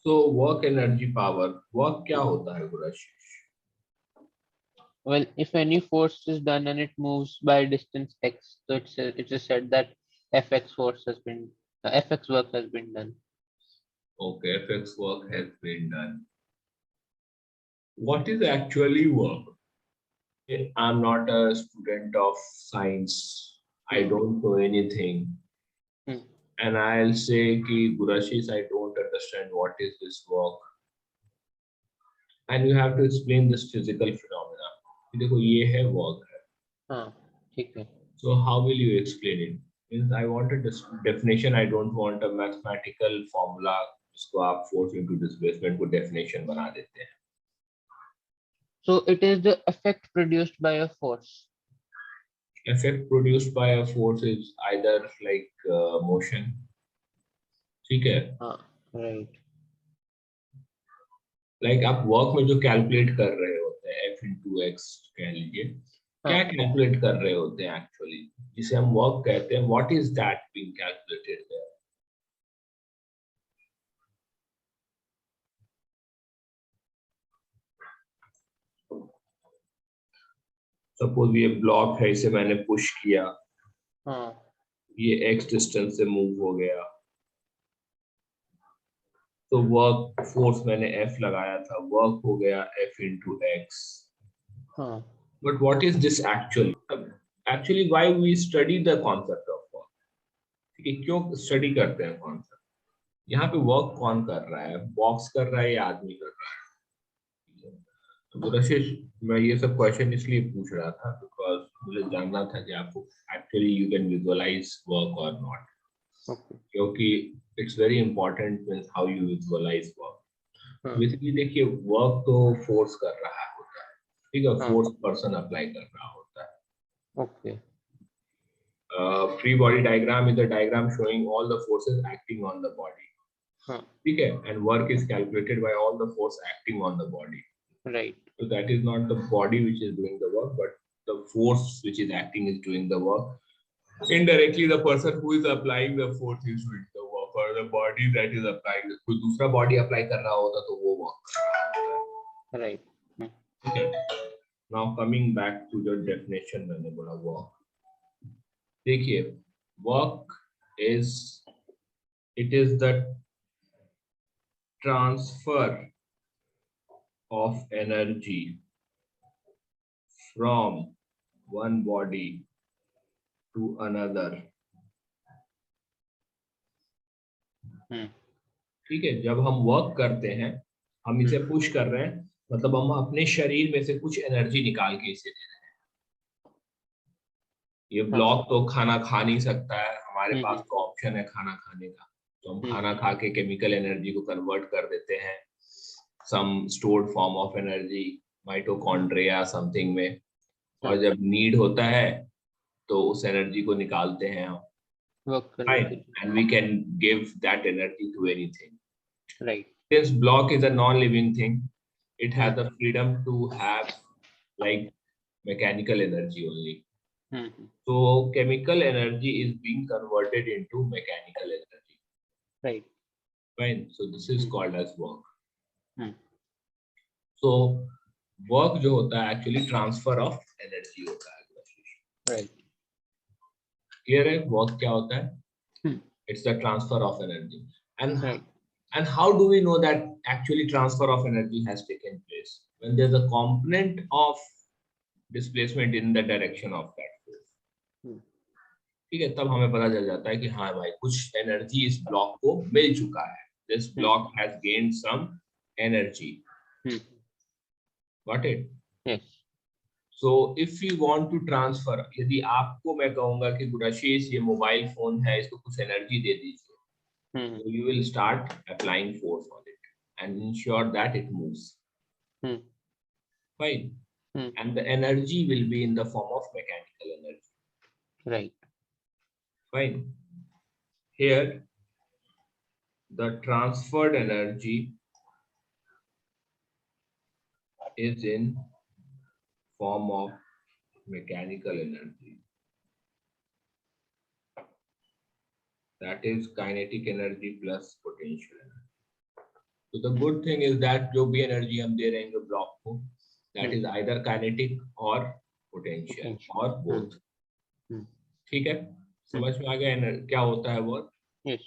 So work energy power, work क्या होता है गुराशीष? Well, if any force is done and it moves by a distance x, so it is said that fx force has been fx work has been done. Okay, FX work has been done. What is actually work? I'm not a student of science. I don't know anything. And I'll say ki Gurashis, I don't understand what is this work. And you have to explain this physical phenomena. देखो ये है work है. हाँ, ठीक है. So how will you explain it? Means I want a definition. I don't want a mathematical formula. जिसको आप force into displacement को definition बना देते हैं. So it is the effect produced by a force. Effect produced by a force is either like motion. ठीक है. हाँ, right. Like आप work में जो calculate कर रहे होते हैं F into X कह लीजिए, क्या calculate कर रहे होते हैं actually, जिसे हम work कहते हैं, what is that being calculated there? Suppose ये block है, इसे मैंने push किया, ये X distance से move हो गया, तो work force मैंने F लगाया था, work हो गया F into X. But what is this actually? Actually, why we study the concept of work? ठीक है, क्यों study करते हैं concept? यहाँ पे work कौन कर रहा है? Box कर रहा है या आदमी कर रहा है? तो गुरशीष, मैं ये सब question इसलिए पूछ रहा था because मुझे जानना था कि आपको actually you can visualize work or not. क्योंकि it's very important means how you visualize work. Basically देखिए work तो force कर रहा होता है, ठीक है, force person apply कर रहा होता है. Okay. Free body diagram is a diagram showing all the forces acting on the body. ठीक है, and work is calculated by all the force acting on the body. Right. So that is not the body which is doing the work, but the force which is acting is doing the work. Indirectly, the person who is applying the force is doing the work, or the body that is applying. कोई दूसरा body apply कर रहा होता तो वो work. Right. Okay. Now coming back to the definition, मैंने बोला work. देखिए, work is the transfer of energy from one body to another. ठीक है, जब हम वर्क करते हैं, हम इसे पुश कर रहे हैं, मतलब हम अपने शरीर में से कुछ एनर्जी निकाल के इसे दे रहे हैं. ये ब्लॉक तो खाना खा नहीं सकता है, हमारे पास तो ऑप्शन है खाना खाने का, तो हम खाना खा के केमिकल एनर्जी को कन्वर्ट कर देते हैं some stored form of energy, mitochondria something में, और जब नीड होता है तो उस एनर्जी को निकालते हैं हम. Right, and we can give that energy to anything. Right. This block is a non-living thing. It has the freedom to have like mechanical energy only. So chemical energy is being converted into mechanical energy. Right. Fine. So this is called as work. So work जो होता है actually transfer of energy होता है. Right. Clear है work क्या होता है? It's the transfer of energy. And how do we know that actually transfer of energy has taken place? When there's a component of displacement in the direction of that force. ठीक है, तब हमें पता चल जाता है कि हाँ भाई कुछ एनर्जी इस ब्लॉक को मिल चुका है. This block has gained some energy. Got it? Yes. So if you want to transfer, यदि आपको मैं कहूँगा कि गुराशीष ये मोबाइल फोन है, इसको कुछ एनर्जी दे दीजिए, so you will start applying force on it and ensure that it moves. Fine. And the energy will be in the form of mechanical energy. Right. Fine. Here, the transferred energy is in form of mechanical energy. That is kinetic energy plus potential energy. So the good thing is that जो भी energy हम दे रहे हैं block को, that is either kinetic or potential or both. ठीक है, समझ में आ गया क्या होता है work? Yes.